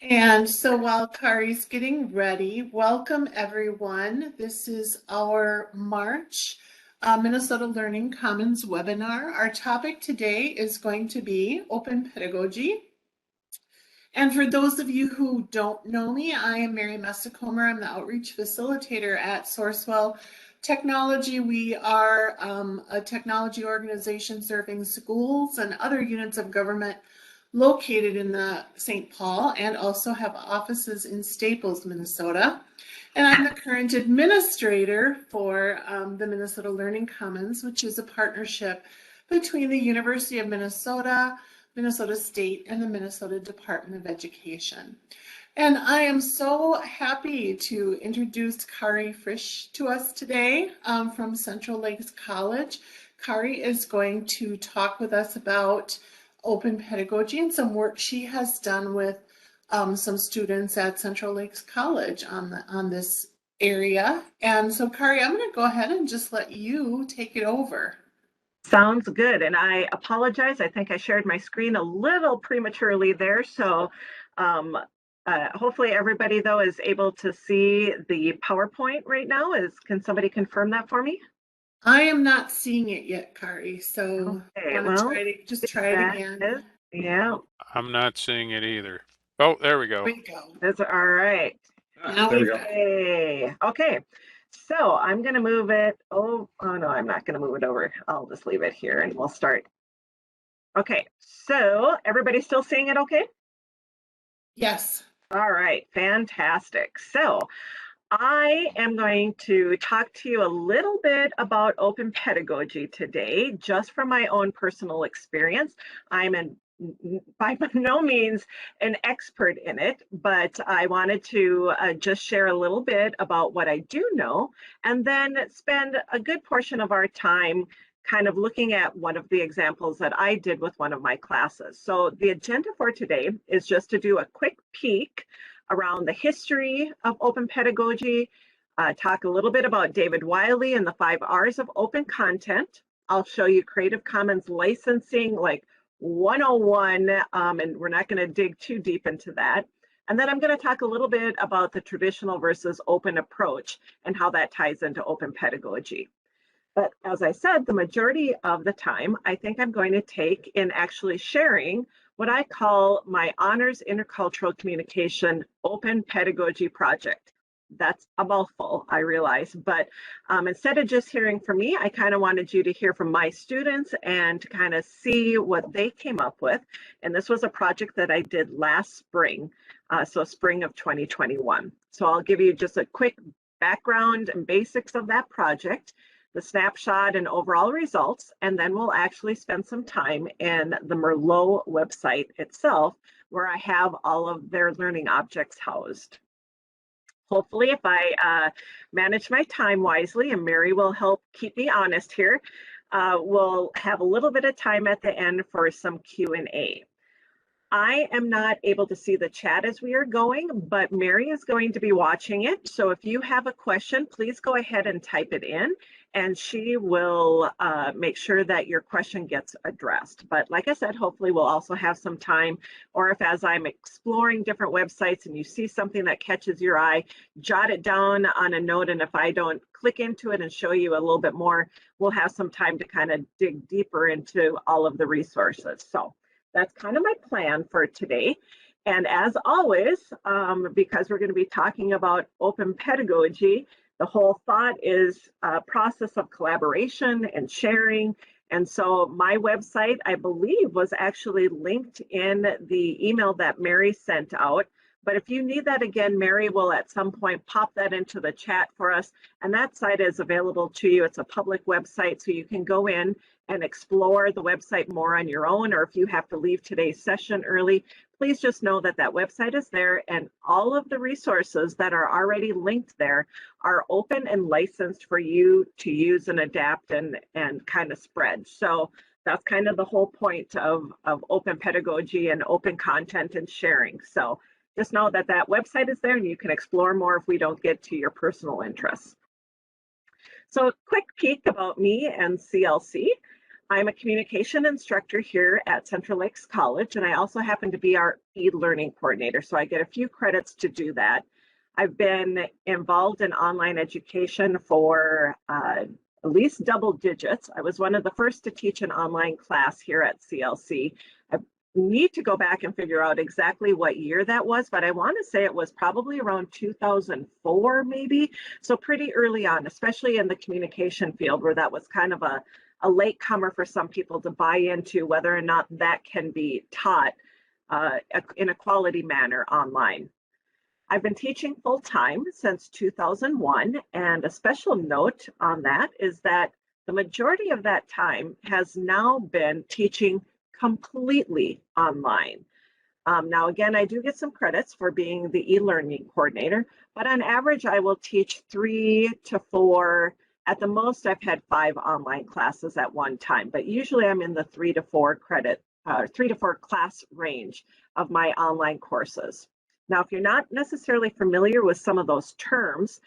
And so while Kari's getting ready, welcome everyone. This is our March Minnesota Learning Commons webinar. Our topic today is going to be Open Pedagogy. And for those of you who don't know me, I am Mary Messicomer. I'm the outreach facilitator at Sourcewell Technology. We are a technology organization serving schools and other units of government located in the St. Paul and also have offices in Staples, Minnesota. And I'm the current administrator for the Minnesota Learning Commons, which is a partnership between the University of Minnesota, Minnesota State, and the Minnesota Department of Education. And I am so happy to introduce Kari Frisch to us today from Central Lakes College. Kari is going to talk with us about open pedagogy and some work she has done with some students at Central Lakes College on this area. And so Kari, I'm going to go ahead and just let you take it over. Sounds good. And I apologize. I think I shared my screen a little prematurely there. So hopefully everybody, though, is able to see the PowerPoint right now. Can somebody confirm that for me? I am not seeing it yet, Kari. So okay, try it again. Yeah. I'm not seeing it either. Oh, there we go. There we go. That's all right. Now we go. Okay. So I'm going to move it. Oh, no, I'm not going to move it over. I'll just leave it here and we'll start. Okay. So everybody still seeing it okay? Yes. All right. Fantastic. So I am going to talk to you a little bit about open pedagogy today, just from my own personal experience. I'm by no means an expert in it, but I wanted to just share a little bit about what I do know, and then spend a good portion of our time kind of looking at one of the examples that I did with one of my classes. So the agenda for today is just to do a quick peek around the history of open pedagogy, talk a little bit about David Wiley and the 5 R's of open content. I'll show you Creative Commons licensing, like 101, and we're not going to dig too deep into that. And then I'm going to talk a little bit about the traditional versus open approach and how that ties into open pedagogy. But as I said, the majority of the time, I think I'm going to take in actually sharing what I call my Honors Intercultural Communication Open Pedagogy Project. That's a mouthful, I realize, but instead of just hearing from me, I kind of wanted you to hear from my students and to kind of see what they came up with. And this was a project that I did last spring, so spring of 2021. So I'll give you just a quick background and basics of that project, the snapshot and overall results, and then we'll actually spend some time in the Merlot website itself, where I have all of their learning objects housed. Hopefully, if I manage my time wisely, and Mary will help keep me honest here, we'll have a little bit of time at the end for some Q&A. I am not able to see the chat as we are going, but Mary is going to be watching it. So if you have a question, please go ahead and type it in, and she will make sure that your question gets addressed. But like I said, hopefully we'll also have some time, or if as I'm exploring different websites and you see something that catches your eye, jot it down on a note, and if I don't click into it and show you a little bit more, we'll have some time to kind of dig deeper into all of the resources. So that's kind of my plan for today. And as always, because we're going to be talking about open pedagogy, the whole thought is a process of collaboration and sharing. And so my website, I believe, was actually linked in the email that Mary sent out. But if you need that again, Mary will at some point pop that into the chat for us. And that site is available to you. It's a public website, so you can go in and explore the website more on your own, or if you have to leave today's session early, please just know that that website is there, and all of the resources that are already linked there are open and licensed for you to use and adapt and kind of spread. So that's kind of the whole point of open pedagogy and open content and sharing. So just know that that website is there and you can explore more if we don't get to your personal interests. So a quick peek about me and CLC. I'm a communication instructor here at Central Lakes College, and I also happen to be our e-learning coordinator, so I get a few credits to do that. I've been involved in online education for at least double digits. I was one of the first to teach an online class here at CLC. I need to go back and figure out exactly what year that was, but I want to say it was probably around 2004 maybe. So pretty early on, especially in the communication field, where that was kind of a latecomer for some people to buy into whether or not that can be taught in a quality manner online. I've been teaching full time since 2001, and a special note on that is that the majority of that time has now been teaching completely online. Now, again, I do get some credits for being the e-learning coordinator, but on average, I will teach 3 to 4. At the most, I've had 5 online classes at one time, but usually I'm in the 3 to 4 class range of my online courses. Now, if you're not necessarily familiar with some of those terms,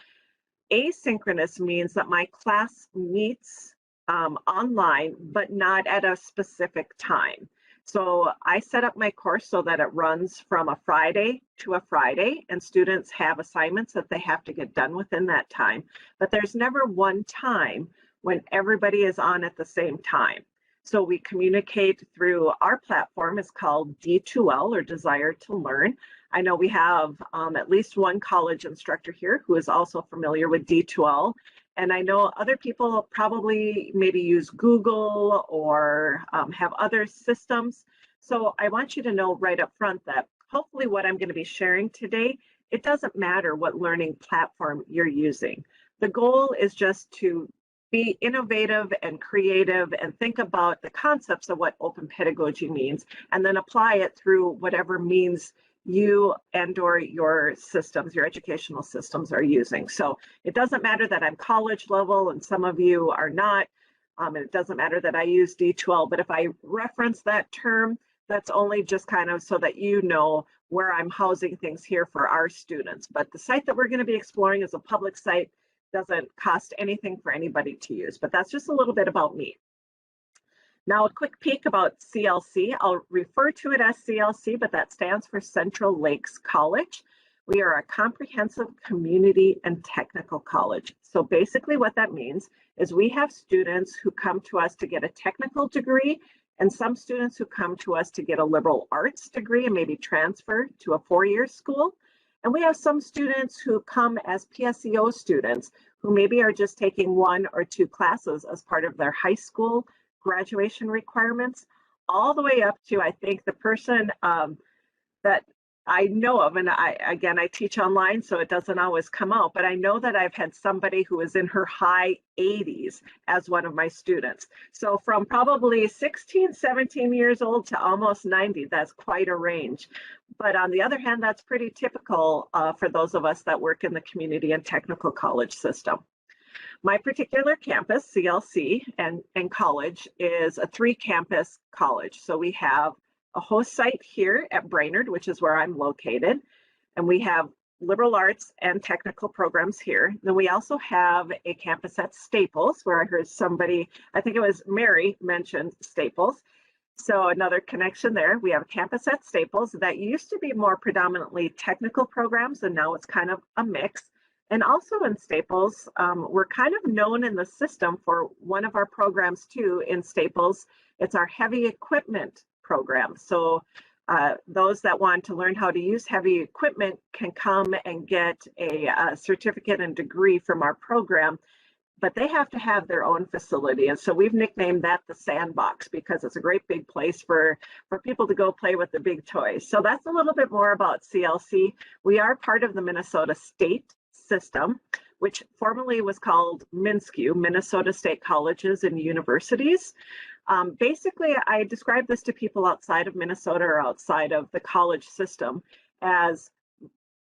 asynchronous means that my class meets online, but not at a specific time. So I set up my course so that it runs from a Friday to a Friday, and students have assignments that they have to get done within that time. But there's never one time when everybody is on at the same time. So we communicate through our platform. It's called D2L, or Desire to Learn. I know we have at least one college instructor here who is also familiar with D2L. And I know other people probably maybe use Google or have other systems. So I want you to know right up front that hopefully what I'm going to be sharing today, it doesn't matter what learning platform you're using. The goal is just to be innovative and creative and think about the concepts of what open pedagogy means, and then apply it through whatever means you and or your systems, your educational systems are using. So it doesn't matter that I'm college level and some of you are not, and it doesn't matter that I use D2L, but if I reference that term, that's only just kind of so that you know where I'm housing things here for our students. But the site that we're going to be exploring is a public site, doesn't cost anything for anybody to use, but that's just a little bit about me. Now, a quick peek about CLC. I'll refer to it as CLC, but that stands for Central Lakes College. We are a comprehensive community and technical college. So basically what that means is we have students who come to us to get a technical degree, and some students who come to us to get a liberal arts degree and maybe transfer to a 4-year school. And we have some students who come as PSEO students who maybe are just taking 1 or 2 classes as part of their high school graduation requirements, all the way up to, I think, the person that I know of, and I teach online, so it doesn't always come out, but I know that I've had somebody who is in her high 80s as one of my students. So from probably 16, 17 years old to almost 90, that's quite a range. But on the other hand, that's pretty typical for those of us that work in the community and technical college system. My particular campus, CLC and college, is a 3-campus college. So we have a host site here at Brainerd, which is where I'm located, and we have liberal arts and technical programs here. Then we also have a campus at Staples, where I heard somebody, I think it was Mary, mentioned Staples. So another connection there. We have a campus at Staples that used to be more predominantly technical programs, and now it's kind of a mix. And also in Staples, we're kind of known in the system for one of our programs too in Staples. It's our heavy equipment program. So those that want to learn how to use heavy equipment can come and get a certificate and degree from our program, but they have to have their own facility. And so we've nicknamed that the sandbox because it's a great big place for people to go play with the big toys. So that's a little bit more about CLC. We are part of the Minnesota State system, which formerly was called MNSCU, Minnesota State Colleges and Universities. Basically, I describe this to people outside of Minnesota or outside of the college system as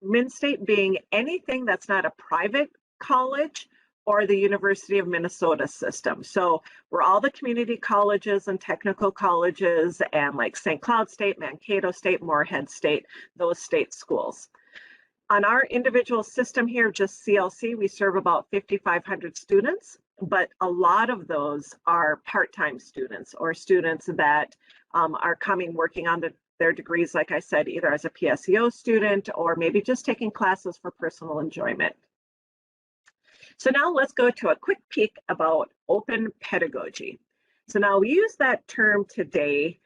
MnState being anything that's not a private college or the University of Minnesota system. So we're all the community colleges and technical colleges and like St. Cloud State, Mankato State, Moorhead State, those state schools. On our individual system here, just CLC, we serve about 5,500 students. but a lot of those are part-time students or students that are coming working on their degrees, like I said, either as a PSEO student or maybe just taking classes for personal enjoyment. So now let's go to a quick peek about open pedagogy. So now we use that term today,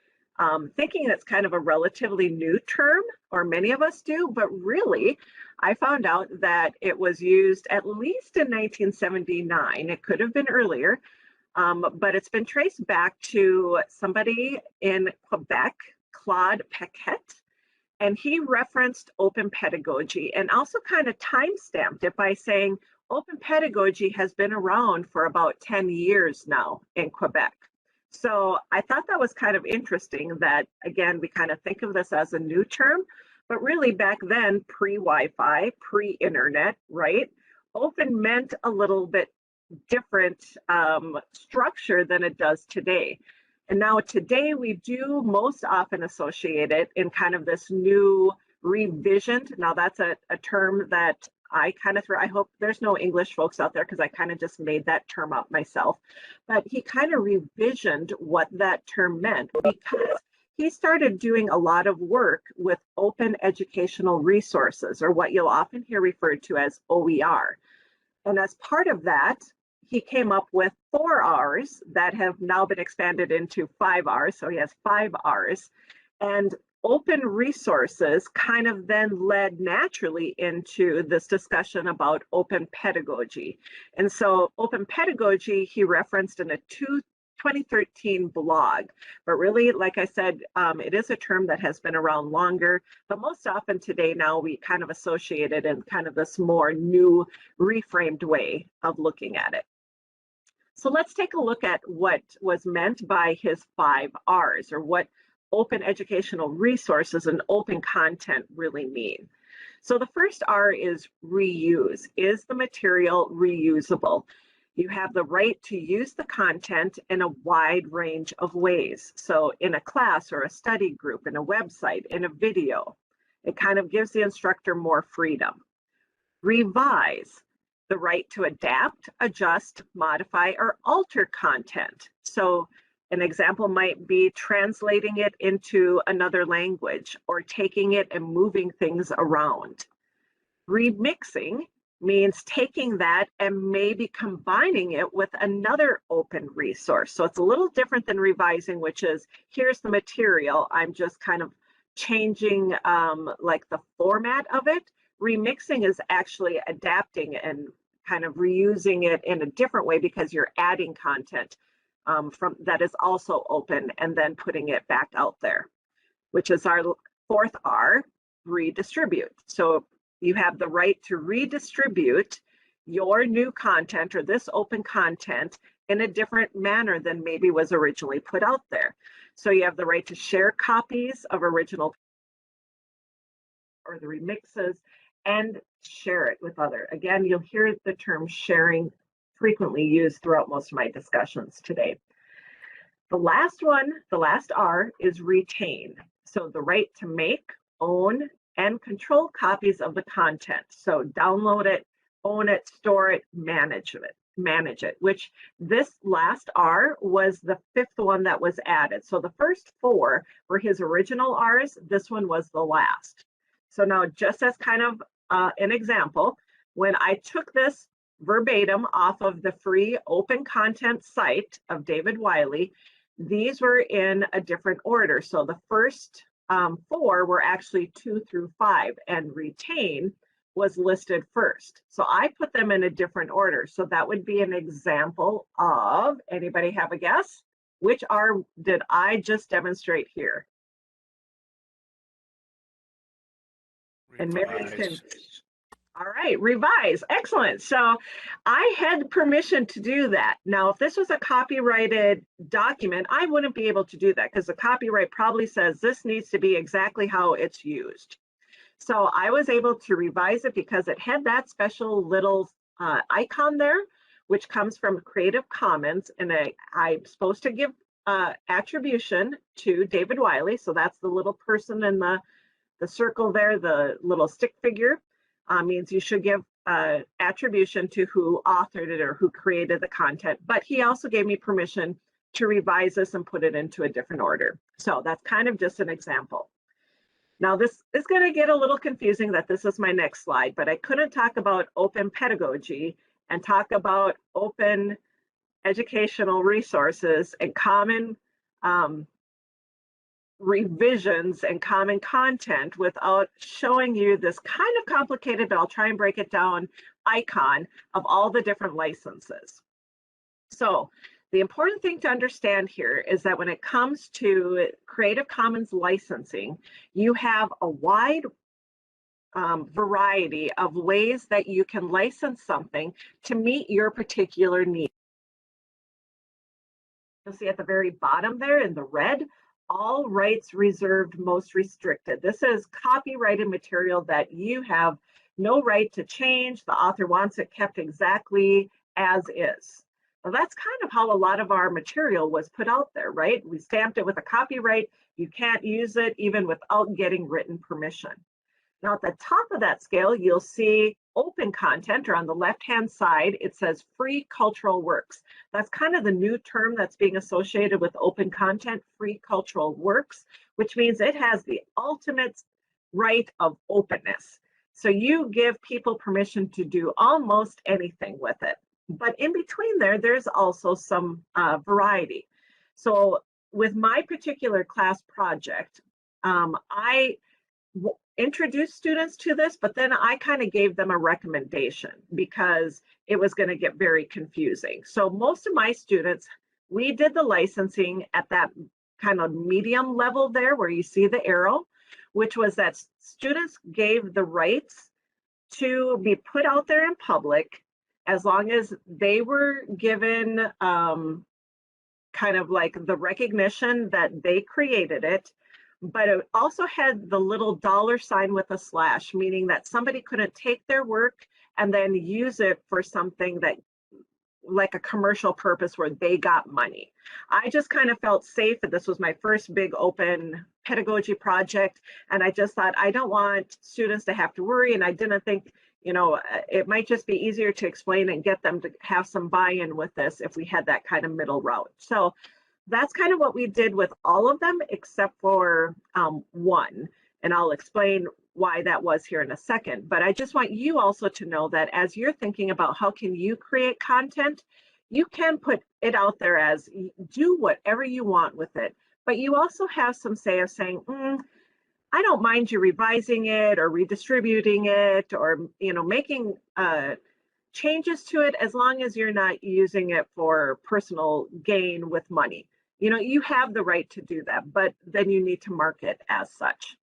thinking it's kind of a relatively new term, or many of us do, but really, I found out that it was used at least in 1979. It could have been earlier, but it's been traced back to somebody in Quebec, Claude Paquette, and he referenced open pedagogy and also kind of time-stamped it by saying open pedagogy has been around for about 10 years now in Quebec. So I thought that was kind of interesting that, again, we kind of think of this as a new term, but really back then, pre-Wi-Fi, pre-internet, right? Open meant a little bit different structure than it does today. And now today we do most often associate it in kind of this new revisioned. Now that's a term that I kind of threw. I hope there's no English folks out there because I kind of just made that term up myself. But he kind of revisioned what that term meant because he started doing a lot of work with open educational resources, or what you'll often hear referred to as OER. And as part of that, he came up with 4 R's that have now been expanded into 5 R's. So he has 5 R's. And open resources kind of then led naturally into this discussion about open pedagogy. And so open pedagogy, he referenced in a 2013 blog, but really, like I said, it is a term that has been around longer, but most often today now we kind of associate it in kind of this more new reframed way of looking at it. So let's take a look at what was meant by his 5 R's, or what open educational resources and open content really mean. So the first R is reuse. Is the material reusable? You have the right to use the content in a wide range of ways. So in a class or a study group, in a website, in a video, it kind of gives the instructor more freedom. Revise, the right to adapt, adjust, modify, or alter content. So an example might be translating it into another language or taking it and moving things around. Remixing means taking that and maybe combining it with another open resource. So it's a little different than revising, which is here's the material, I'm just kind of changing like the format of it. Remixing is actually adapting and kind of reusing it in a different way because you're adding content from that is also open and then putting it back out there, which is our 4th R, redistribute. So you have the right to redistribute your new content or this open content in a different manner than maybe was originally put out there. So you have the right to share copies of original or the remixes and share it with other. Again, you'll hear the term sharing frequently used throughout most of my discussions today. The last one, the last R, is retain. So the right to make, own, and control copies of the content. So download it, own it, store it, manage it, which this last R was the 5th one that was added. So the first 4 were his original R's, this one was the last. So now just as kind of an example, when I took this verbatim off of the free open content site of David Wiley, these were in a different order. So the first 4 were actually 2 through 5, and retain was listed first. So I put them in a different order. So that would be an example of, anybody have a guess? Which R did I just demonstrate here? And Mary can, all right, revise, excellent. So I had permission to do that. Now, if this was a copyrighted document, I wouldn't be able to do that because the copyright probably says this needs to be exactly how it's used. So I was able to revise it because it had that special little icon there, which comes from Creative Commons, and I'm supposed to give attribution to David Wiley. So that's the little person in the circle there, the little stick figure, means you should give attribution to who authored it or who created the content, but he also gave me permission to revise this and put it into a different order. So that's kind of just an example. Now this is going to get a little confusing that this is my next slide, but I couldn't talk about open pedagogy and talk about open educational resources and common revisions and common content without showing you this kind of complicated, but I'll try and break it down, icon of all the different licenses. So the important thing to understand here is that when it comes to Creative Commons licensing, you have a wide variety of ways that you can license something to meet your particular need. You'll see at the very bottom there in the red, all rights reserved, most restricted. This is copyrighted material that you have no right to change. The author wants it kept exactly as is. Well, that's kind of how a lot of our material was put out there, right? We stamped it with a copyright. You can't use it even without getting written permission. Now at the top of that scale, you'll see open content, or on the left-hand side, it says free cultural works. That's kind of the new term that's being associated with open content, free cultural works, which means it has the ultimate right of openness. So you give people permission to do almost anything with it. But in between there, there's also some variety. So with my particular class project, I introduced students to this, but then I kind of gave them a recommendation because it was going to get very confusing. So most of my students, we did the licensing at that kind of medium level there where you see the arrow, which was that students gave the rights to be put out there in public as long as they were given kind of like the recognition that they created it. But it also had the little $sign with a slash, meaning that somebody couldn't take their work and then use it for something that, like a commercial purpose where they got money. I just kind of felt safe that this was my first big open pedagogy project. And I just thought, I don't want students to have to worry. And I didn't think, you know, it might just be easier to explain and get them to have some buy-in with this if we had that kind of middle route. So that's kind of what we did with all of them, except for one. And I'll explain why that was here in a second. But I just want you also to know that as you're thinking about how can you create content, you can put it out there as do whatever you want with it. But you also have some say of saying, I don't mind you revising it or redistributing it or, you know, making changes to it as long as you're not using it for personal gain with money. You know, you have the right to do that, but then you need to mark it as such.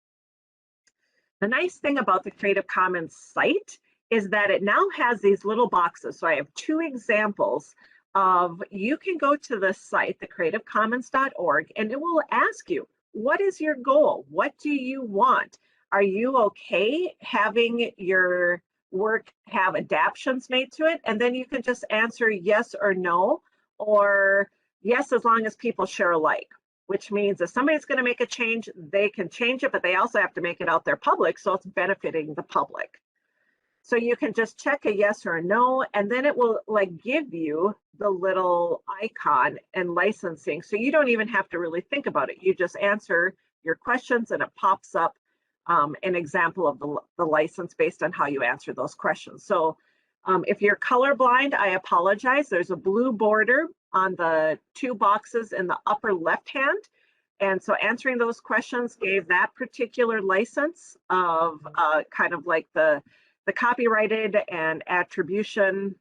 The nice thing about the Creative Commons site is that it now has these little boxes. So I have two examples of, you can go to the site, thecreativecommons.org, and it will ask you, what is your goal? What do you want? Are you okay having your work have adaptions made to it? And then you can just answer yes or no, or yes, as long as people share alike, which means if somebody's going to make a change, they can change it, but they also have to make it out there public, so it's benefiting the public. So you can just check a yes or a no, and then it will like give you the little icon and licensing. So you don't even have to really think about it. You just answer your questions and it pops up an example of the license based on how you answer those questions. So if you're colorblind, I apologize. There's a blue border on the two boxes in the upper left hand. And so answering those questions gave that particular license of kind of like the copyrighted and attribution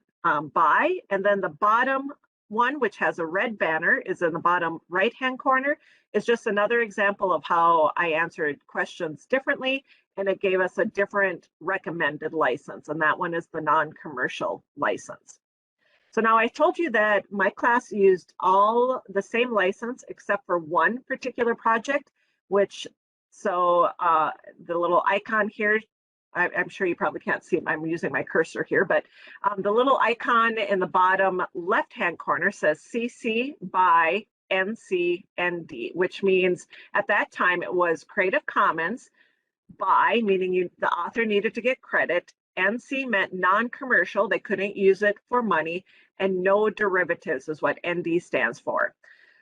by. And then the bottom one, which has a red banner, is in the bottom right-hand corner, is just another example of how I answered questions differently. And it gave us a different recommended license. And that one is the non-commercial license. So now I told you that my class used all the same license except for one particular project, which, so the little icon here, I'm sure you probably can't see, I'm using my cursor here, but the little icon in the bottom left-hand corner says CC by NC/ND, which means at that time it was Creative Commons by, meaning the author needed to get credit, NC meant non-commercial, they couldn't use it for money, and no derivatives is what ND stands for.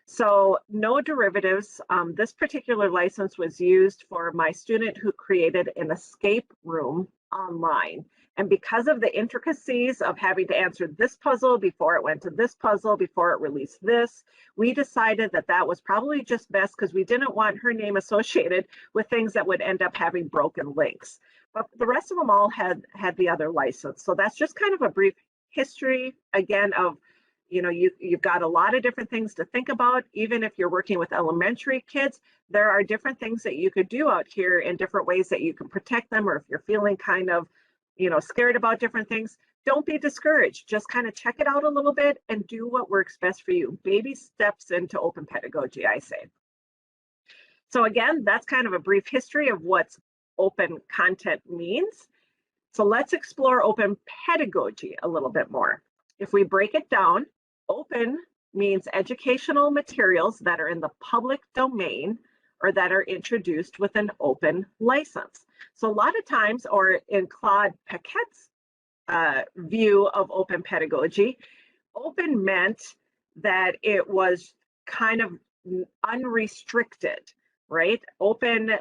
So no derivatives. This particular license was used for my student who created an escape room online. And because of the intricacies of having to answer this puzzle before it went to this puzzle, before it released this, we decided that that was probably just best because we didn't want her name associated with things that would end up having broken links. But the rest of them all had the other license. So that's just kind of a brief history, again, of, you know, you've got a lot of different things to think about. Even if you're working with elementary kids, there are different things that you could do out here in different ways that you can protect them, or if you're feeling kind of, you know, scared about different things, don't be discouraged. Just kind of check it out a little bit and do what works best for you. Baby steps into open pedagogy, I say. So again, that's kind of a brief history of what open content means. So let's explore open pedagogy a little bit more. If we break it down, open means educational materials that are in the public domain or that are introduced with an open license. So a lot of times, or in Claude Paquette's view of open pedagogy, open meant that it was kind of unrestricted, right? Open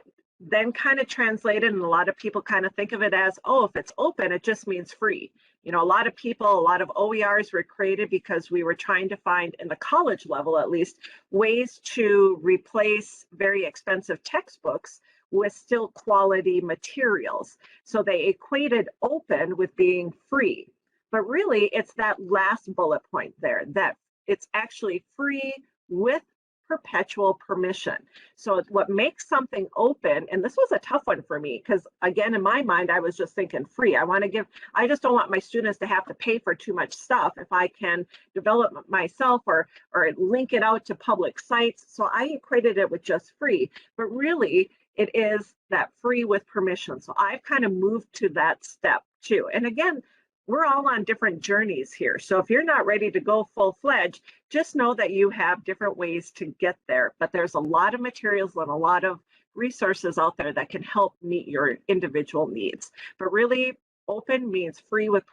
then kind of translated, and a lot of people kind of think of it as, oh, if it's open, it just means free. You know, a lot of people, a lot of OERs were created because we were trying to find, in the college level at least, ways to replace very expensive textbooks with still quality materials. So they equated open with being free. But really, it's that last bullet point there, that it's actually free with perpetual permission. So what makes something open, and this was a tough one for me, because again, in my mind, I was just thinking free. I just don't want my students to have to pay for too much stuff if I can develop myself or link it out to public sites. So I equated it with just free, but really it is that free with permission. So I've kind of moved to that step too. And again, we're all on different journeys here. So if you're not ready to go full-fledged, just know that you have different ways to get there. But there's a lot of materials and a lot of resources out there that can help meet your individual needs. But really, open means free with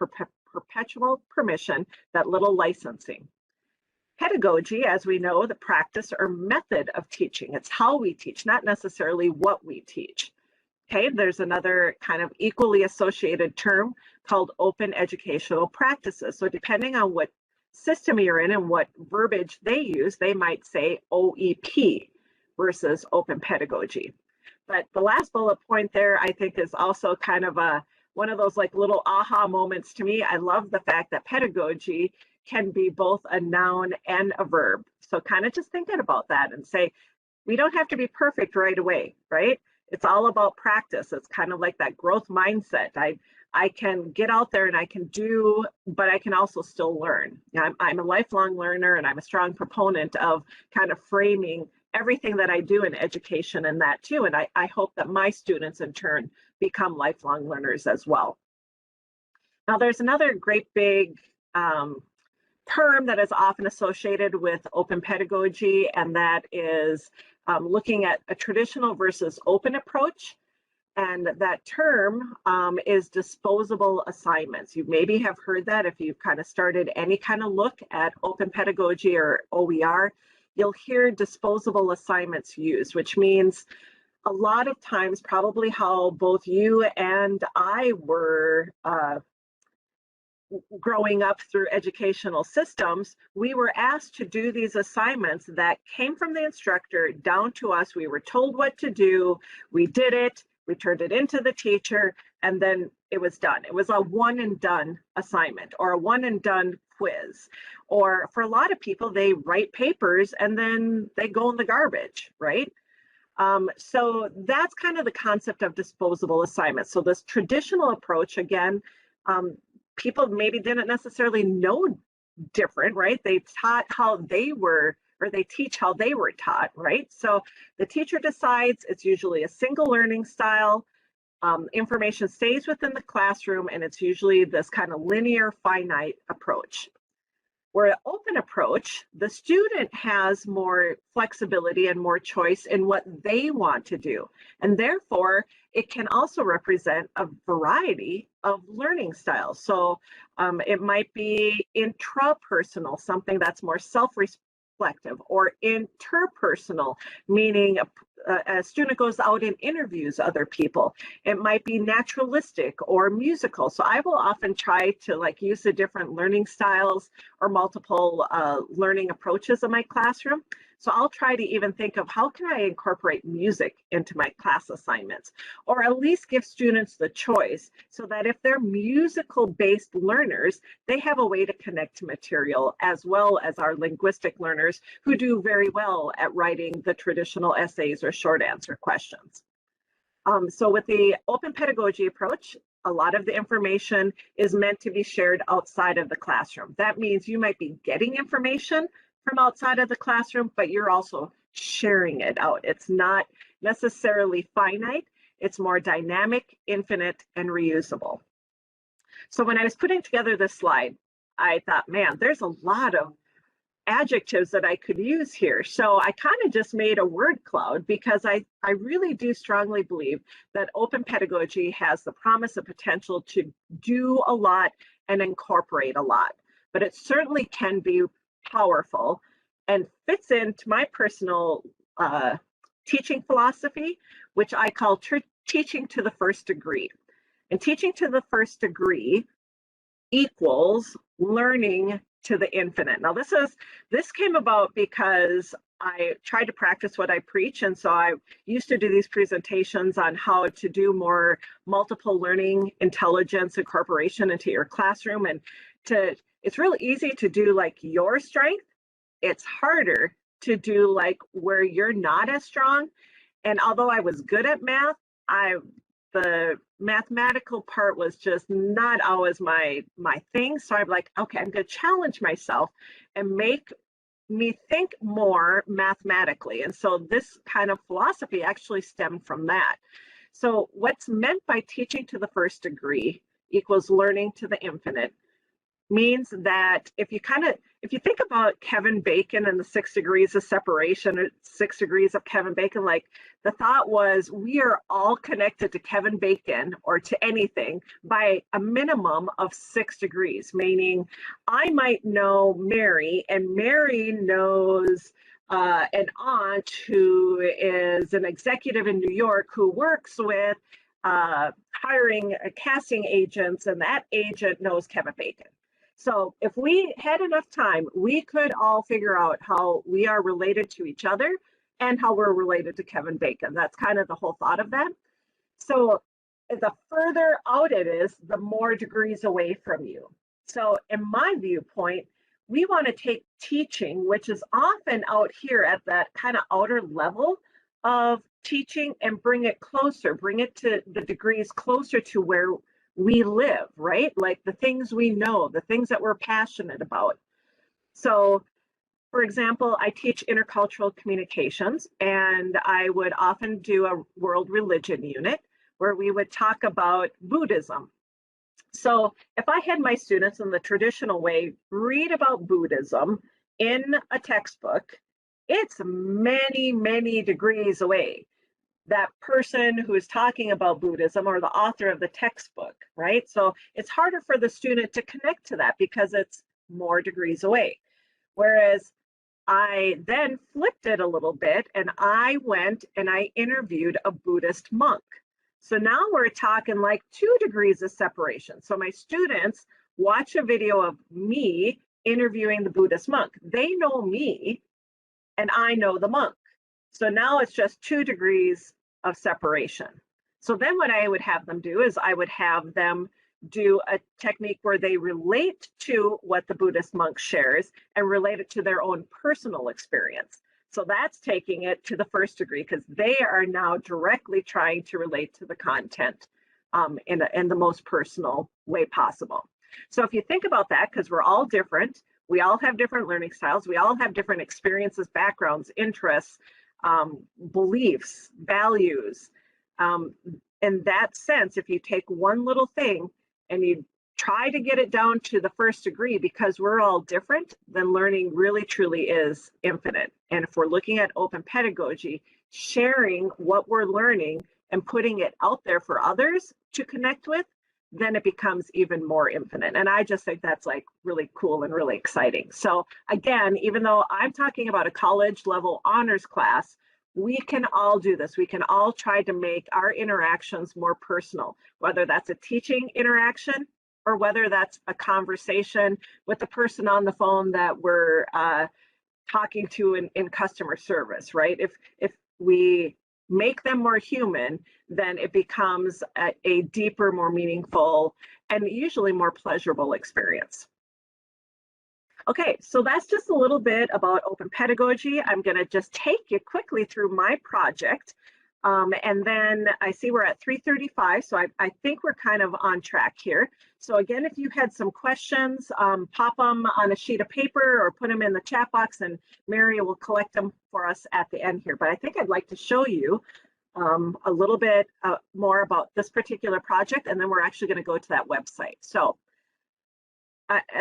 perpetual permission, that little licensing. Pedagogy, as we know, the practice or method of teaching. It's how we teach, not necessarily what we teach. Okay, there's another kind of equally associated term called open educational practices. So depending on what system you're in and what verbiage they use, they might say OEP versus open pedagogy. But the last bullet point there, I think, is also kind of one of those like little aha moments to me. I love the fact that pedagogy can be both a noun and a verb. So kind of just thinking about that and say, we don't have to be perfect right away, right? It's all about practice. It's kind of like that growth mindset. I can get out there and I can do, but I can also still learn. I'm a lifelong learner, and I'm a strong proponent of kind of framing everything that I do in education and that too. And I hope that my students in turn become lifelong learners as well. Now there's another great big term that is often associated with open pedagogy, and that is looking at a traditional versus open approach. And that term is disposable assignments. You maybe have heard that if you've kind of started any kind of look at open pedagogy or OER, you'll hear disposable assignments used, which means a lot of times probably how both you and I were growing up through educational systems, we were asked to do these assignments that came from the instructor down to us. We were told what to do, we did it, we turned it into the teacher, and then it was done. It was a one and done assignment or a one and done quiz. Or for a lot of people, they write papers and then they go in the garbage, right? So that's kind of the concept of disposable assignments. So this traditional approach, again, people maybe didn't necessarily know different, right? They taught how they were, or they teach how they were taught, right? So the teacher decides, it's usually a single learning style, information stays within the classroom, and it's usually this kind of linear, finite approach. Where an open approach, the student has more flexibility and more choice in what they want to do. And therefore, it can also represent a variety of learning styles. So it might be intrapersonal, something that's more self-reflective, or interpersonal, meaning a student goes out and interviews other people. It might be naturalistic or musical. So I will often try to use the different learning styles or multiple learning approaches in my classroom. So I'll try to even think of how can I incorporate music into my class assignments, or at least give students the choice so that if they're musical based learners, they have a way to connect to material, as well as our linguistic learners who do very well at writing the traditional essays or short answer questions. So with the open pedagogy approach, a lot of the information is meant to be shared outside of the classroom. That means you might be getting information from outside of the classroom, but you're also sharing it out. It's not necessarily finite, it's more dynamic, infinite, and reusable. So when I was putting together this slide, I thought, man, there's a lot of adjectives that I could use here. So I kind of just made a word cloud, because I really do strongly believe that open pedagogy has the promise and potential to do a lot and incorporate a lot, but it certainly can be powerful and fits into my personal teaching philosophy, which I call teaching to the first degree. And teaching to the first degree equals learning to the infinite. Now this came about because I tried to practice what I preach, and so I used to do these presentations on how to do more multiple learning intelligence incorporation into your classroom. And it's really easy to do your strength. It's harder to do where you're not as strong. And although I was good at math, the mathematical part was just not always my thing. So I'm like, okay, I'm going to challenge myself and make me think more mathematically. And so this kind of philosophy actually stemmed from that. So what's meant by teaching to the first degree equals learning to the infinite means that if you think about Kevin Bacon and the 6 degrees of separation, or 6 degrees of Kevin Bacon, the thought was we are all connected to Kevin Bacon or to anything by a minimum of 6 degrees, meaning I might know Mary, and Mary knows an aunt who is an executive in New York who works with hiring casting agents, and that agent knows Kevin Bacon. So if we had enough time, we could all figure out how we are related to each other and how we're related to Kevin Bacon. That's kind of the whole thought of that. So the further out it is, the more degrees away from you. So in my viewpoint, we want to take teaching, which is often out here at that kind of outer level of teaching, and bring it closer, bring it to the degrees closer to where we live, right? Like the things we know, the things that we're passionate about. So, for example, I teach intercultural communications, and I would often do a world religion unit where we would talk about Buddhism. So if I had my students in the traditional way read about Buddhism in a textbook, it's many, many degrees away. That person who is talking about Buddhism or the author of the textbook, right? So it's harder for the student to connect to that because it's more degrees away. Whereas I then flipped it a little bit, and I went and I interviewed a Buddhist monk. So now we're talking like 2 degrees of separation. So my students watch a video of me interviewing the Buddhist monk. They know me and I know the monk. So now it's just 2 degrees of separation. So then what I would have them do is I would have them do a technique where they relate to what the Buddhist monk shares and relate it to their own personal experience. So that's taking it to the first degree because they are now directly trying to relate to the content in the most personal way possible. So if you think about that, because we're all different, we all have different learning styles, we all have different experiences, backgrounds, interests, beliefs, values. In that sense, if you take one little thing and you try to get it down to the first degree, because we're all different, then learning really truly is infinite. And if we're looking at open pedagogy, sharing what we're learning and putting it out there for others to connect with, then it becomes even more infinite. And I just think that's like really cool and really exciting. So again, even though I'm talking about a college level honors class, we can all do this. We can all try to make our interactions more personal, whether that's a teaching interaction or whether that's a conversation with the person on the phone that we're talking to in customer service, right? If we make them more human, then it becomes a deeper, more meaningful, and usually more pleasurable experience. Okay, so that's just a little bit about open pedagogy. I'm going to just take you quickly through my project. And then I see we're at 3:35, so I think we're kind of on track here. So again, if you had some questions, pop them on a sheet of paper or put them in the chat box, and Mary will collect them for us at the end here. But I think I'd like to show you a little bit more about this particular project, and then we're actually going to go to that website. So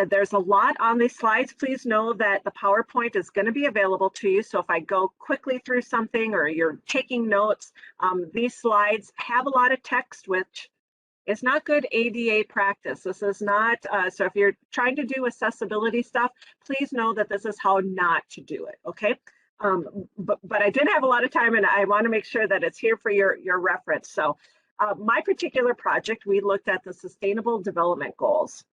there's a lot on these slides. Please know that the PowerPoint is going to be available to you. So if I go quickly through something or you're taking notes, these slides have a lot of text, which is not good ADA practice. This is not, so if you're trying to do accessibility stuff, please know that this is how not to do it, okay? But I did have a lot of time, and I want to make sure that it's here for your reference. So my particular project, we looked at the Sustainable Development Goals.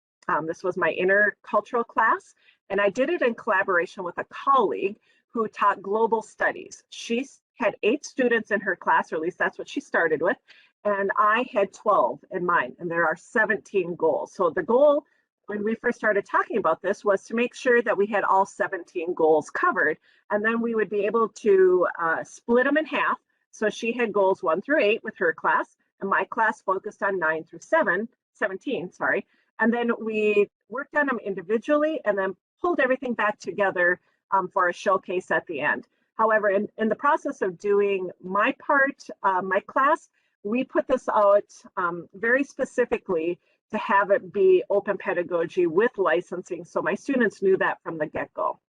This was my intercultural class, and I did it in collaboration with a colleague who taught global studies. She had 8 students in her class, or at least that's what she started with, and I had 12 in mine, and there are 17 goals. So the goal, when we first started talking about this, was to make sure that we had all 17 goals covered, and then we would be able to split them in half. So she had goals 1 through 8 with her class, and my class focused on 9 through 17, sorry. And then we worked on them individually and then pulled everything back together for a showcase at the end. However, in the process of doing my part, my class, we put this out very specifically to have it be open pedagogy with licensing. So my students knew that from the get-go.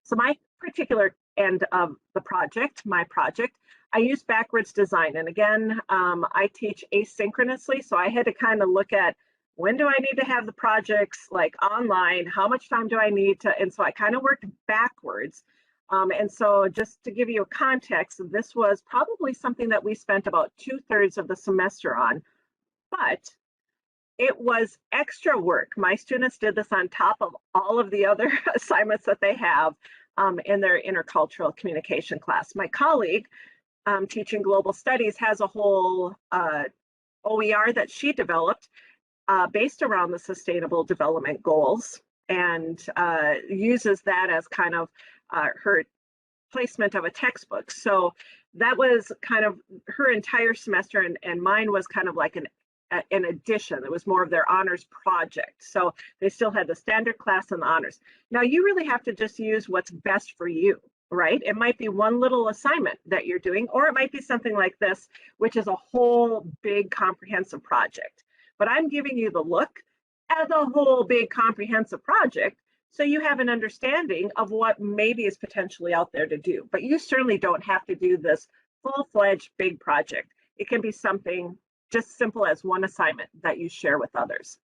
So my particular end of the project, my project, I used backwards design. And again, I teach asynchronously. So I had to kind of look at, when do I need to have the projects like online? How much time do I need to? And so I kind of worked backwards. And so just to give you a context, this was probably something that we spent about 2/3 of the semester on, but it was extra work. My students did this on top of all of the other assignments that they have in their intercultural communication class. My colleague teaching global studies has a whole OER that she developed based around the Sustainable Development Goals, and uses that as kind of her placement of a textbook. So that was kind of her entire semester, and mine was kind of like an addition. It was more of their honors project. So they still had the standard class and the honors. Now you really have to just use what's best for you, right? It might be one little assignment that you're doing, or it might be something like this, which is a whole big comprehensive project. But I'm giving you the look at the whole big comprehensive project, so you have an understanding of what maybe is potentially out there to do. But you certainly don't have to do this full-fledged big project. It can be something just simple as one assignment that you share with others.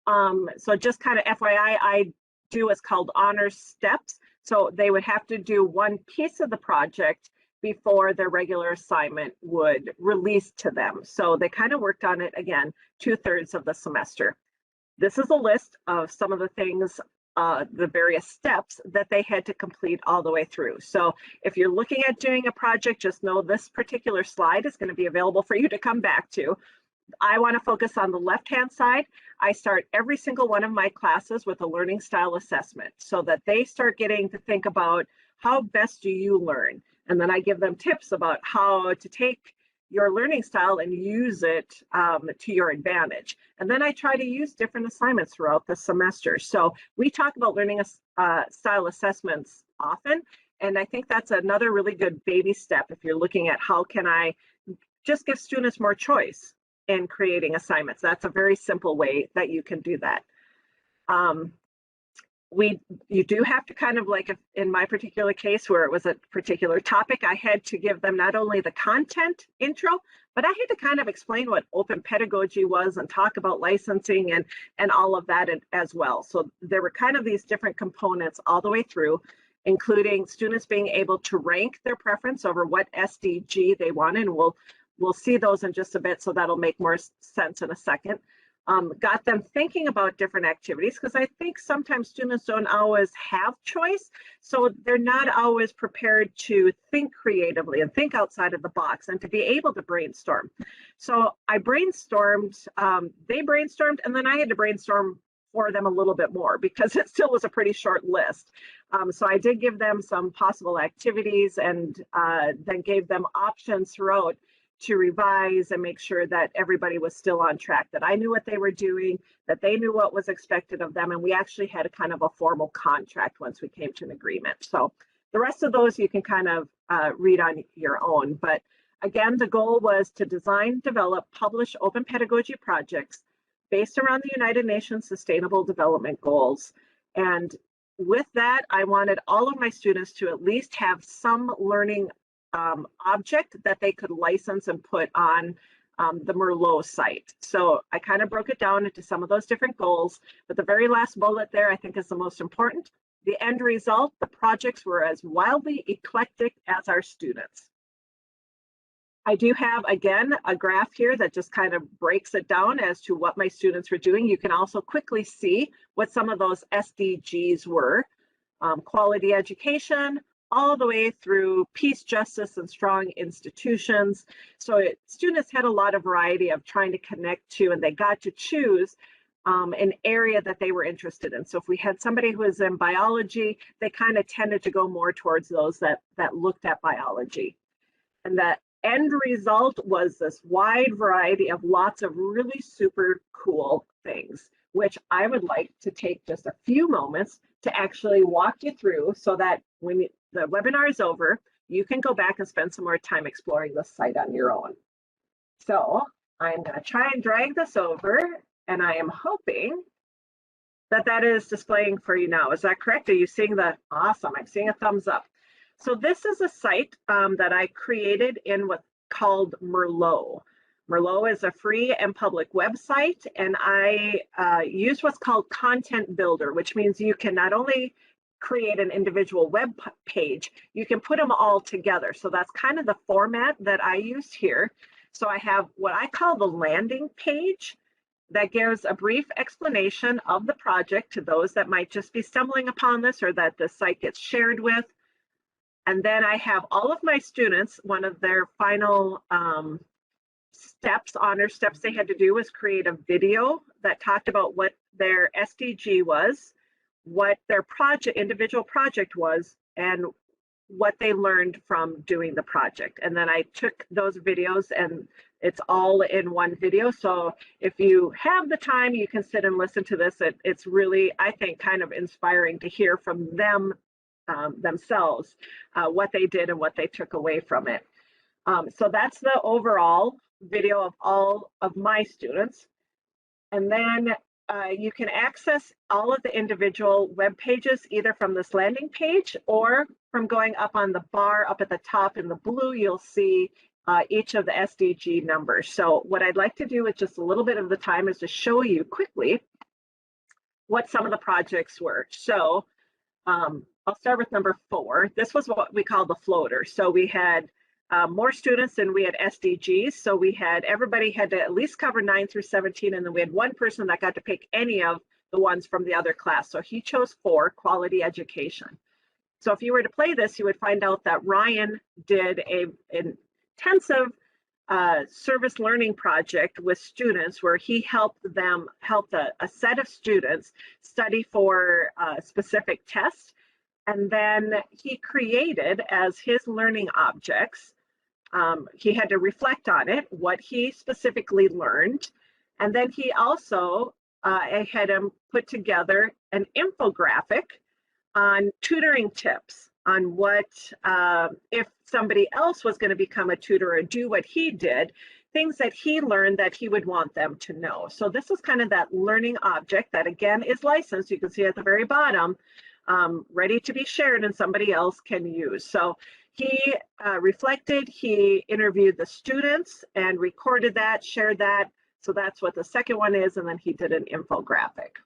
So just kind of FYI, I do what's called honors steps. So they would have to do one piece of the project before their regular assignment would release to them. So they kind of worked on it, again, 2/3 of the semester. This is a list of some of the things, the various steps that they had to complete all the way through. So if you're looking at doing a project, just know this particular slide is going to be available for you to come back to. I want to focus on the left-hand side. I start every single one of my classes with a learning style assessment so that they start getting to think about, how best do you learn? And then I give them tips about how to take your learning style and use it to your advantage. And then I try to use different assignments throughout the semester. So we talk about learning style assessments often, and I think that's another really good baby step if you're looking at how can I just give students more choice in creating assignments. That's a very simple way that you can do that. You do have to kind of, like, if in my particular case where it was a particular topic, I had to give them not only the content intro, but I had to kind of explain what open pedagogy was and talk about licensing and all of that as well. So there were kind of these different components all the way through, including students being able to rank their preference over what SDG they wanted. And we'll see those in just a bit, so that'll make more sense in a second. Got them thinking about different activities, because I think sometimes students don't always have choice, so they're not always prepared to think creatively and think outside of the box and to be able to brainstorm. So I brainstormed, they brainstormed, and then I had to brainstorm for them a little bit more because it still was a pretty short list. So I did give them some possible activities and then gave them options throughout to revise and make sure that everybody was still on track, that I knew what they were doing, that they knew what was expected of them, and we actually had a kind of a formal contract once we came to an agreement. So the rest of those you can kind of read on your own. But again, the goal was to design, develop, publish open pedagogy projects based around the United Nations Sustainable Development Goals. And with that, I wanted all of my students to at least have some learning object that they could license and put on the Merlot site. So I kind of broke it down into some of those different goals, but the very last bullet there I think is the most important. The end result, the projects were as wildly eclectic as our students. I do have, again, a graph here that just kind of breaks it down as to what my students were doing. You can also quickly see what some of those SDGs were. Quality education, all the way through peace, justice, and strong institutions. So students had a lot of variety of trying to connect to, and they got to choose an area that they were interested in. So if we had somebody who was in biology, they kind of tended to go more towards those that looked at biology. And that end result was this wide variety of lots of really super cool things, which I would like to take just a few moments to actually walk you through, so that when the webinar is over, you can go back and spend some more time exploring the site on your own. So I'm going to try and drag this over, and I am hoping that that is displaying for you now. Is that correct? Are you seeing the awesome? I'm seeing a thumbs up. So this is a site that I created in what's called Merlot. Merlot is a free and public website, and I use what's called Content Builder, which means you can not only create an individual web page, you can put them all together. So that's kind of the format that I used here. So I have what I call the landing page that gives a brief explanation of the project to those that might just be stumbling upon this or that the site gets shared with. And then I have all of my students, one of their final honor steps they had to do was create a video that talked about what their SDG was, what their individual project was, and what they learned from doing the project. And then I took those videos, and it's all in one video. So if you have the time, you can sit and listen to this. It's really, I think, kind of inspiring to hear from them themselves what they did and what they took away from it. So that's the overall video of all of my students. And then you can access all of the individual web pages either from this landing page or from going up on the bar up at the top in the blue. You'll see each of the SDG numbers. So what I'd like to do with just a little bit of the time is to show you quickly what some of the projects were. So I'll start with number 4. This was what we call the floater. So we had more students than we had SDGs. So we had, everybody had to at least cover 9 through 17, and then we had one person that got to pick any of the ones from the other class. So he chose 4, quality education. So if you were to play this, you would find out that Ryan did an intensive service learning project with students where he helped a set of students study for specific tests. And then he created as his learning objects, he had to reflect on it, what he specifically learned. And then he also, I had him put together an infographic on tutoring tips, on what, if somebody else was going to become a tutor or do what he did, things that he learned that he would want them to know. So this is kind of that learning object that again is licensed. You can see at the very bottom, ready to be shared and somebody else can use. So he reflected, he interviewed the students and recorded that, shared that. So that's what the second one is, and then he did an infographic.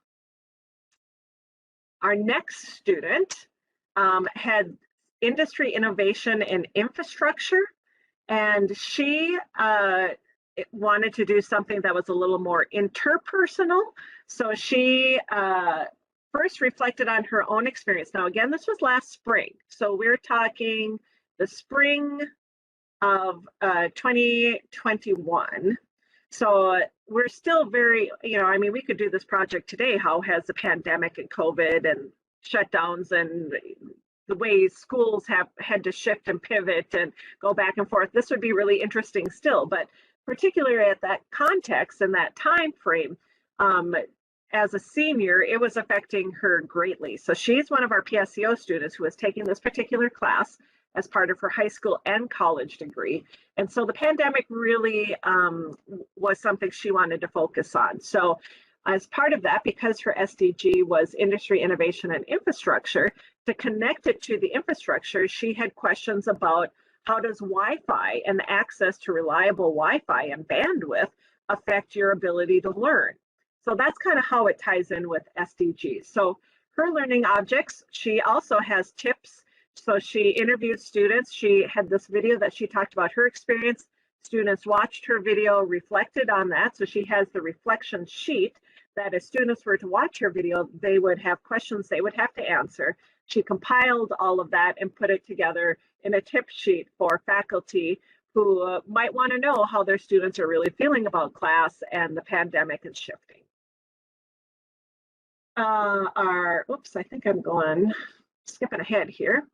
Our next student had industry innovation and infrastructure, and she wanted to do something that was a little more interpersonal. So she first reflected on her own experience. Now, again, this was last spring. So we're talking the spring of 2021. So we're still very, I mean, we could do this project today. How has the pandemic and COVID and shutdowns and the way schools have had to shift and pivot and go back and forth, this would be really interesting still. But particularly at that context and that time frame, as a senior, it was affecting her greatly. So she's one of our PSEO students who is taking this particular class as part of her high school and college degree. And so the pandemic really was something she wanted to focus on. So as part of that, because her SDG was industry innovation and infrastructure, to connect it to the infrastructure, she had questions about how does Wi-Fi and the access to reliable Wi-Fi and bandwidth affect your ability to learn? So that's kind of how it ties in with SDGs. So her learning objects, she also has tips. So she interviewed students. She had this video that she talked about her experience. Students watched her video, reflected on that. So she has the reflection sheet that if students were to watch her video, they would have questions they would have to answer. She compiled all of that and put it together in a tip sheet for faculty who might want to know how their students are really feeling about class and the pandemic and shifting. Oops, I think I'm skipping ahead here.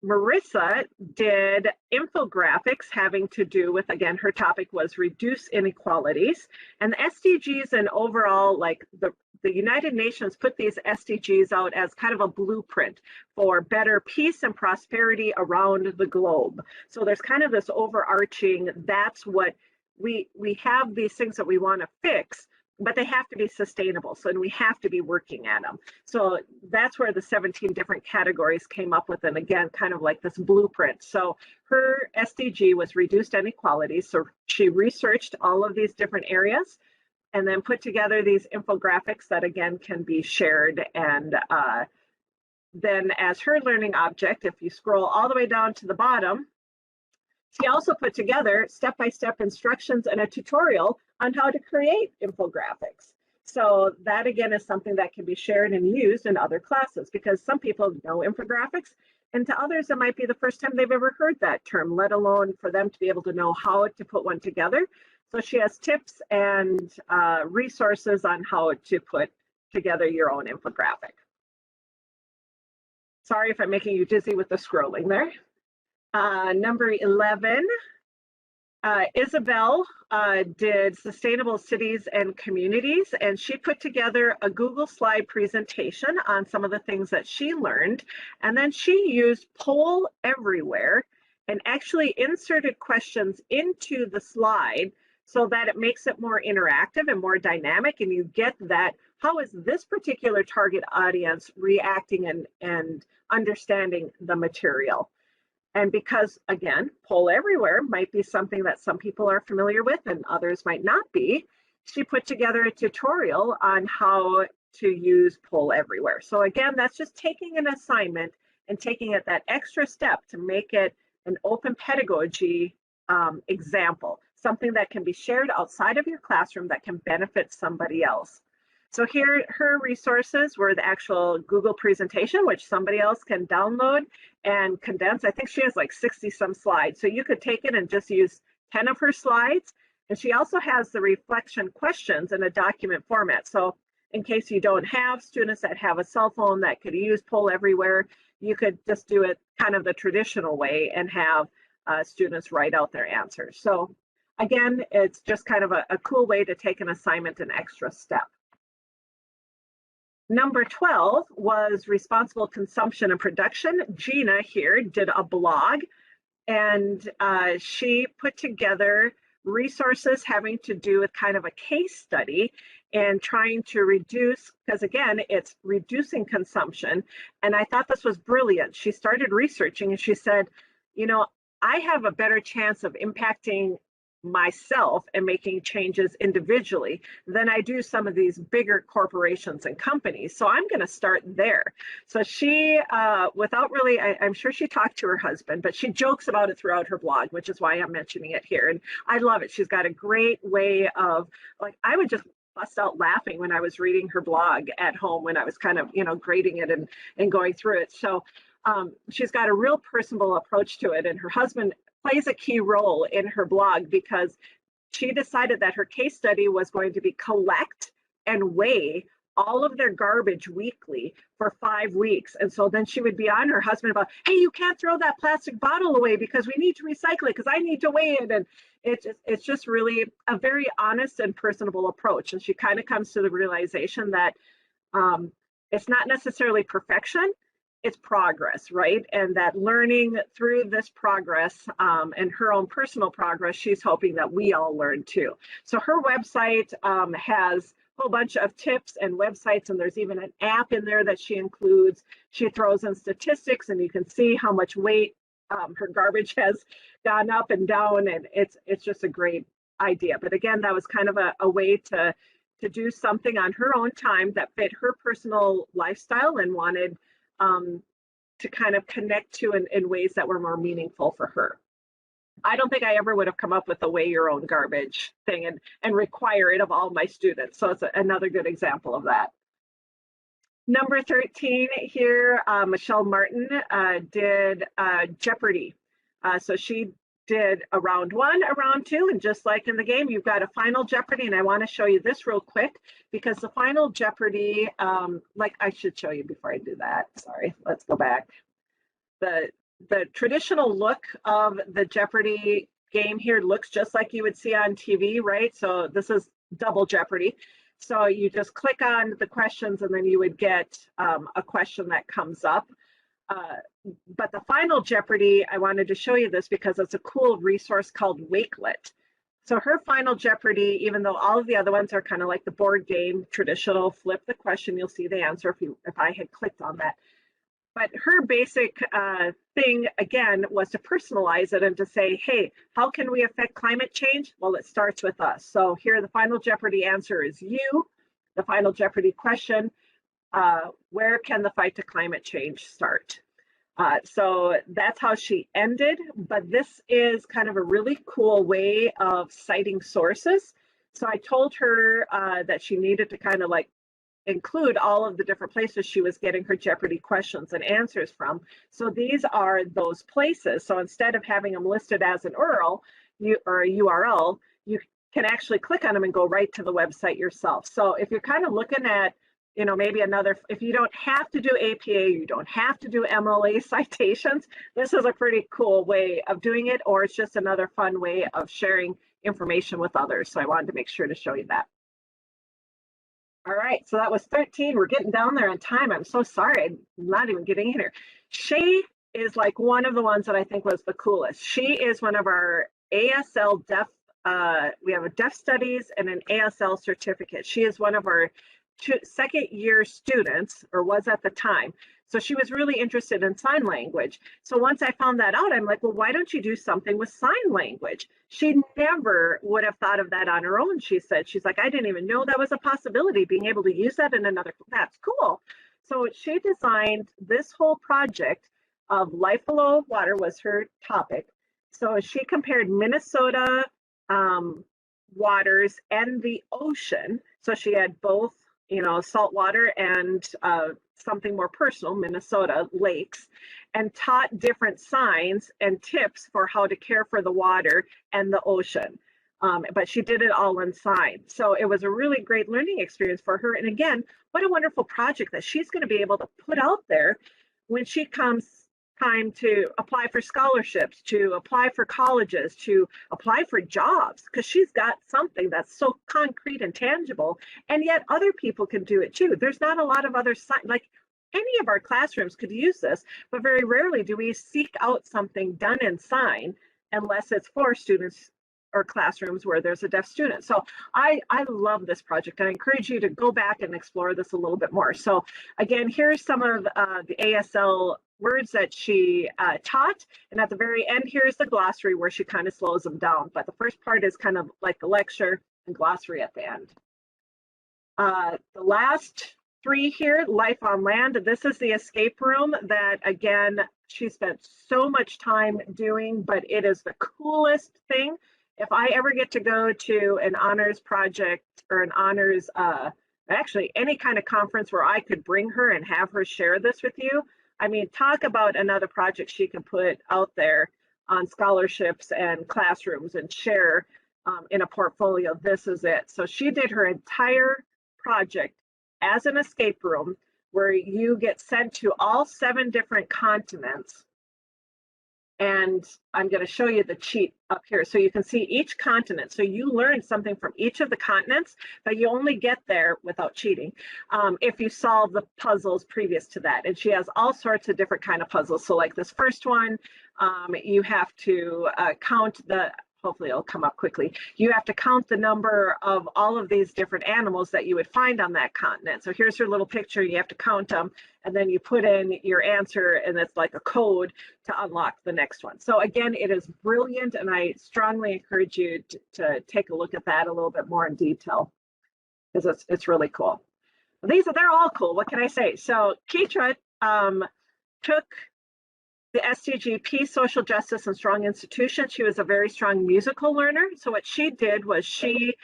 Marissa did infographics having to do with, again, her topic was reduce inequalities. And the SDGs and overall, like the United Nations put these SDGs out as kind of a blueprint for better peace and prosperity around the globe. So there's kind of this overarching, that's what we have these things that we want to fix, but they have to be sustainable. So we have to be working at them. So that's where the 17 different categories came up with, and again, kind of like this blueprint. So her SDG was reduced inequalities. So she researched all of these different areas and then put together these infographics that again can be shared. And then as her learning object, if you scroll all the way down to the bottom, she also put together step-by-step instructions and a tutorial on how to create infographics. So that again is something that can be shared and used in other classes, because some people know infographics and to others it might be the first time they've ever heard that term, let alone for them to be able to know how to put one together. So she has tips and resources on how to put together your own infographic. Sorry if I'm making you dizzy with the scrolling there. Number 11, Isabel did Sustainable Cities and Communities, and she put together a Google slide presentation on some of the things that she learned. And then she used Poll Everywhere and actually inserted questions into the slide so that it makes it more interactive and more dynamic, and you get that, how is this particular target audience reacting and understanding the material? And because, again, Poll Everywhere might be something that some people are familiar with and others might not be, she put together a tutorial on how to use Poll Everywhere. So again, that's just taking an assignment and taking it that extra step to make it an open pedagogy example, something that can be shared outside of your classroom that can benefit somebody else. So here, her resources were the actual Google presentation, which somebody else can download and condense. I think she has like 60 some slides. So you could take it and just use 10 of her slides. And she also has the reflection questions in a document format. So in case you don't have students that have a cell phone that could use Poll Everywhere, you could just do it kind of the traditional way and have students write out their answers. So again, it's just kind of a cool way to take an assignment an extra step. Number 12 was responsible consumption and production. Gina here did a blog, And she put together resources having to do with kind of a case study and trying to reduce, because again, it's reducing consumption. And I thought this was brilliant. She started researching and she said, you know, I have a better chance of impacting myself and making changes individually than I do some of these bigger corporations and companies. So I'm going to start there. So she, without really, I'm sure she talked to her husband, but she jokes about it throughout her blog, which is why I'm mentioning it here. And I love it. She's got a great way of, like, I would just bust out laughing when I was reading her blog at home when I was kind of, grading it and going through it. So she's got a real personable approach to it. And her husband plays a key role in her blog because she decided that her case study was going to be collect and weigh all of their garbage weekly for 5 weeks. And so then she would be on her husband about, hey, you can't throw that plastic bottle away because we need to recycle it because I need to weigh it. And it's just really a very honest and personable approach. And she kind of comes to the realization that it's not necessarily perfection, it's progress, right? And that learning through this progress and her own personal progress, she's hoping that we all learn too. So her website has a whole bunch of tips and websites, and there's even an app in there that she includes. She throws in statistics and you can see how much weight her garbage has gone up and down, and it's just a great idea. But again, that was kind of a way to do something on her own time that fit her personal lifestyle and wanted to kind of connect to in ways that were more meaningful for her. I don't think I ever would have come up with the weigh your own garbage thing and require it of all my students. So it's another good example of that. Number 13 here, Michelle Martin did Jeopardy. So she did a round 1, a round 2, and just like in the game, you've got a final Jeopardy. And I want to show you this real quick because the final Jeopardy, like I should show you before I do that. Sorry, let's go back. The traditional look of the Jeopardy game here looks just like you would see on TV, right? So this is double Jeopardy. So you just click on the questions and then you would get a question that comes up. But the final Jeopardy, I wanted to show you this because it's a cool resource called Wakelet. So her final Jeopardy, even though all of the other ones are kind of like the board game, traditional, flip the question, you'll see the answer if I had clicked on that. But her basic thing, again, was to personalize it and to say, hey, how can we affect climate change? Well, it starts with us. So here, the final Jeopardy answer is you. The final Jeopardy question, where can the fight to climate change start? So that's how she ended, but this is kind of a really cool way of citing sources. So I told her that she needed to kind of like include all of the different places she was getting her Jeopardy questions and answers from. So these are those places. So instead of having them listed as an URL or a URL, you can actually click on them and go right to the website yourself. So if you're kind of looking at, maybe if you don't have to do APA, you don't have to do MLA citations, this is a pretty cool way of doing it, or it's just another fun way of sharing information with others. So I wanted to make sure to show you that. All right, so that was 13. We're getting down there in time. I'm so sorry, I'm not even getting in here. Shay is like one of the ones that I think was the coolest. She is one of our ASL deaf, we have a deaf studies and an ASL certificate. She is one of our second-year students, or was at the time. So she was really interested in sign language. So once I found that out, I'm like, well, why don't you do something with sign language? She never would have thought of that on her own, she said. She's like, I didn't even know that was a possibility, being able to use that in another, that's cool. So she designed this whole project of life below water was her topic. So she compared Minnesota waters and the ocean. So she had both, salt water and something more personal, Minnesota lakes, and taught different signs and tips for how to care for the water and the ocean. But she did it all in sign. So it was a really great learning experience for her. And again, what a wonderful project that she's going to be able to put out there when she comes time to apply for scholarships, to apply for colleges, to apply for jobs, because she's got something that's so concrete and tangible, and yet other people can do it too. There's not a lot of other like any of our classrooms could use this, but very rarely do we seek out something done in sign unless it's for students or classrooms where there's a deaf student. So I love this project. I encourage you to go back and explore this a little bit more. So again, here's some of the ASL words that she taught. And at the very end, here's the glossary where she kind of slows them down. But the first part is kind of like the lecture and glossary at the end. The last three here, Life on Land. This is the escape room that, again, she spent so much time doing, but it is the coolest thing. If I ever get to go to an honors project or an honors, actually any kind of conference where I could bring her and have her share this with you, I mean, talk about another project she can put out there on scholarships and classrooms and share in a portfolio. This is it. So she did her entire project as an escape room where you get sent to all 7 different continents. And I'm going to show you the cheat up here so you can see each continent. So you learn something from each of the continents, but you only get there without cheating if you solve the puzzles previous to that. And she has all sorts of different kind of puzzles. So like this first one, you have to count the, hopefully it'll come up quickly. You have to count the number of all of these different animals that you would find on that continent. So here's your little picture, you have to count them, and then you put in your answer, and it's like a code to unlock the next one. So again, it is brilliant, and I strongly encourage you to take a look at that a little bit more in detail, because it's really cool. They're all cool, what can I say? So Keitra took the SDG Peace, Social Justice, and Strong Institutions. She was a very strong musical learner. So what she did was she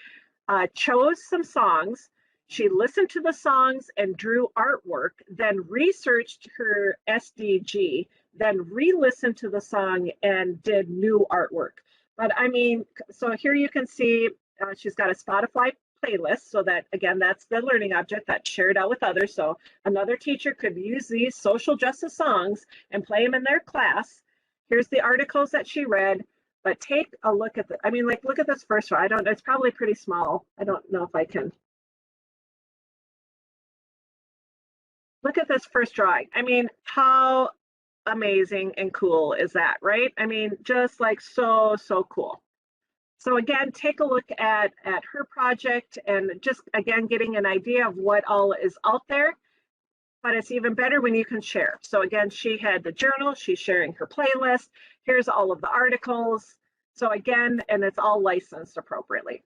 chose some songs, she listened to the songs and drew artwork, then researched her SDG, then re-listened to the song and did new artwork. But I mean, so here you can see she's got a Spotify playlist, so that again, that's the learning object that's shared out with others. So another teacher could use these social justice songs and play them in their class. Here's the articles that she read, but take a look at the, I mean, like, look at this first one. It's probably pretty small. I don't know if I can. Look at this first drawing. I mean, how amazing and cool is that, right? I mean, just like so cool. So again, take a look at her project and just, again, getting an idea of what all is out there. But it's even better when you can share. So again, she had the journal, she's sharing her playlist. Here's all of the articles. So again, and it's all licensed appropriately.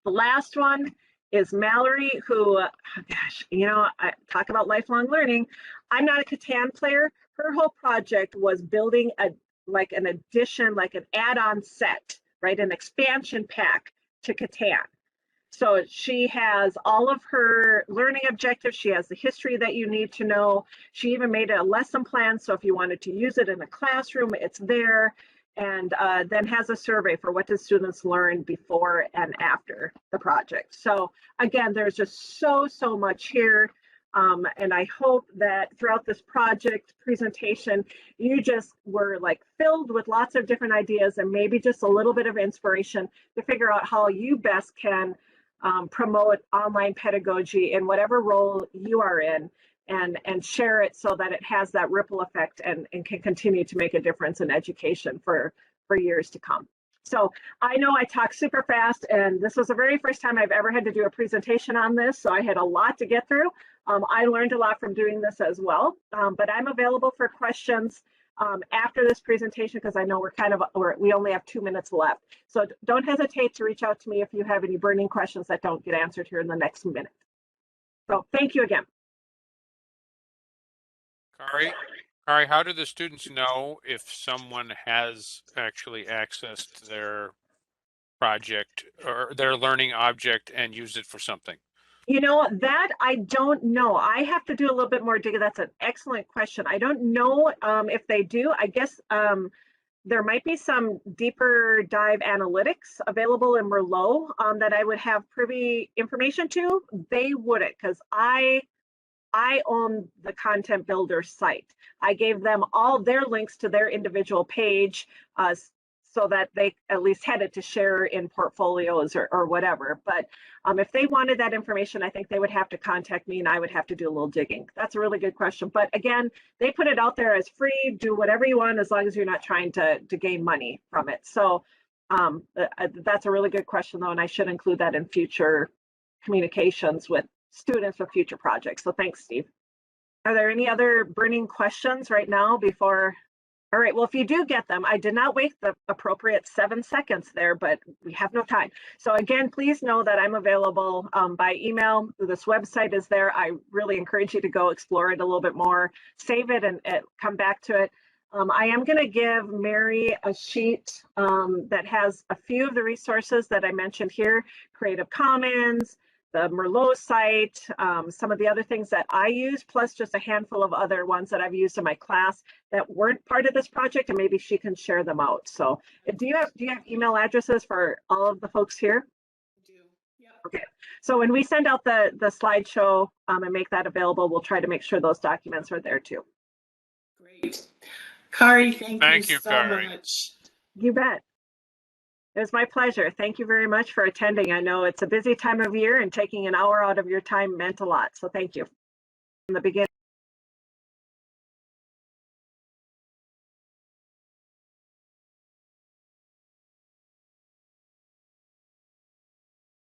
The last one is Mallory, who, oh gosh, you know, I talk about lifelong learning. I'm not a Catan player. Her whole project was building like an addition, like an add-on set, right? An expansion pack to Catan. So she has all of her learning objectives. She has the history that you need to know. She even made a lesson plan. So if you wanted to use it in a classroom, it's there. And then has a survey for what do students learn before and after the project. So again, there's just so much here. And I hope that throughout this project presentation, you just were like filled with lots of different ideas and maybe just a little bit of inspiration to figure out how you best can promote online pedagogy in whatever role you are in, and share it so that it has that ripple effect and can continue to make a difference in education for years to come. So I know I talk super fast, and this was the very first time I've ever had to do a presentation on this, so I had a lot to get through. I learned a lot from doing this as well, but I'm available for questions after this presentation, because I know we only have 2 minutes left. So don't hesitate to reach out to me if you have any burning questions that don't get answered here in the next minute. So thank you again. Kari, how do the students know if someone has actually accessed their project or their learning object and used it for something? You know, that I don't know. I have to do a little bit more digging. That's an excellent question. I don't know if they do. I guess there might be some deeper dive analytics available in Merlot that I would have privy information to. They wouldn't, because I own the content builder site. I gave them all their links to their individual page so that they at least had it to share in portfolios or whatever. But if they wanted that information, I think they would have to contact me and I would have to do a little digging. That's a really good question. But again, they put it out there as free, do whatever you want as long as you're not trying to gain money from it. So that's a really good question though, and I should include that in future communications with students for future projects. So thanks, Steve. Are there any other burning questions right now before? All right, well, if you do get them, I did not wait the appropriate 7 seconds there, but we have no time. So again, please know that I'm available by email. This website is there. I really encourage you to go explore it a little bit more, save it and come back to it. I am going to give Mary a sheet that has a few of the resources that I mentioned here, Creative Commons, the Merlot site, some of the other things that I use, plus just a handful of other ones that I've used in my class that weren't part of this project, and maybe she can share them out. So do you have email addresses for all of the folks here? I do. Yep. Okay. So when we send out the slideshow and make that available, we'll try to make sure those documents are there too. Great. Kari, thank you so Kari. much. You bet. It was my pleasure. Thank you very much for attending. I know it's a busy time of year and taking an hour out of your time meant a lot. So thank you from the beginning.